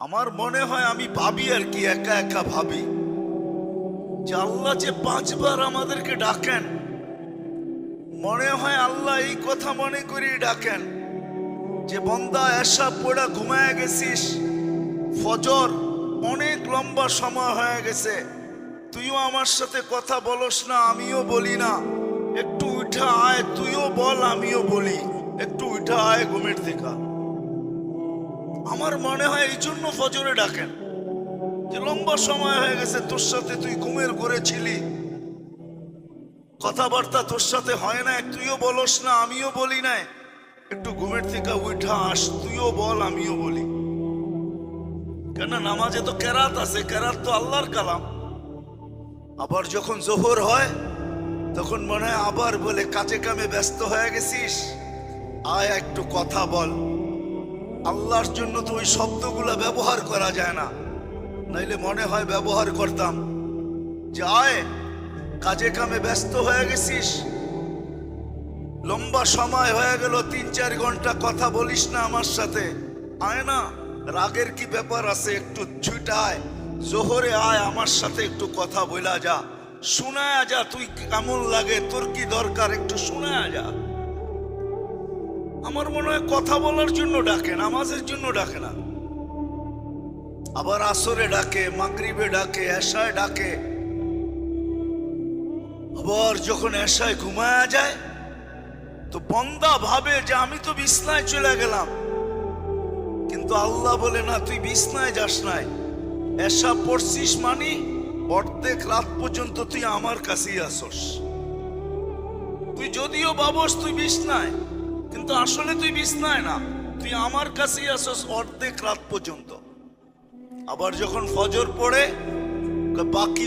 আমার মনে হয় আমি ভাবি আর কি, একা একা ভাবি যে আল্লাহ যে 5 বার আমাদেরকে ডাকেন, মনে হয় আল্লাহ এই কথা মনে করে ডাকেন যে বন্দা এসা পড়া ঘুমায় গেছিস, ফজর অনেক লম্বা সময় হয়ে গেছে, তুইও আমার সাথে কথা বলস না, আমিও বলি না, একটু উঠা আয়, তুইও বল আমিও বলি, একটু উঠা আয় ঘুমের থেকে। আমার মনে হয় এই জন্য ফজরে ডাকেন যে লম্বা সময় হয়ে গেছে, তোর সাথে তুই ঘুমের ঘরে ছিলি, কথাবার্তা তোর সাথে হয় না, তুইও বলস না আমিও বলি না, একটু ঘুমের থেকে উঠা আস, তুইও বল আমিও বলি। কেন নামাজে তো কেরাত আছে, কেরাত তো আল্লাহর কালাম। আবার যখন জোহর হয় তখন মনে হয় আবার বলে কাজে কামে ব্যস্ত হয়ে গেছিস, আয় একটু কথা বল। আল্লাহর জন্য তো ওই শব্দগুলা ব্যবহার করা যায় না, নাইলে মনে হয় ব্যবহার করতাম যে আয়, কাজে কামে ব্যস্ত হয়ে গেছিস, লম্বা সময় হয়ে গেল, 3-4 ঘন্টা কথা বলিস না আমার সাথে, আয় না, রাগের কি ব্যাপার আছে, একটু ছুটায় জোহরে আয়, আমার সাথে একটু কথা বলা যা, শোনায় যা, তুই কেমন লাগে, তোর কি দরকার, একটু শোনায় যা। আমার মনে হয় কথা বলার জন্য ডাকে, নামাজের জন্য ডাকে না। আবার আসরে ডাকে, মাগরিবে ডাকে, এশায় ডাকে। আবার যখন এশায় ঘুমায়া যায় তো বন্দা ভাবে যে আমি তো বিছনায় চলে গেলাম, কিন্তু আল্লাহ বলে না, তুই বিছনায় যাস নাই, এশা পড়ছিস মানে অর্ধেক রাত পর্যন্ত তুই আমার কাছেই আসস। তুই যদিও ভাবস তুই বিছনায়, কিন্তু আসলে তুই বিছনায় না, তুই আমার কাছেই আসস অর্ধেক রাত পর্যন্ত। আবার যখন ফজর পড়ে বাকি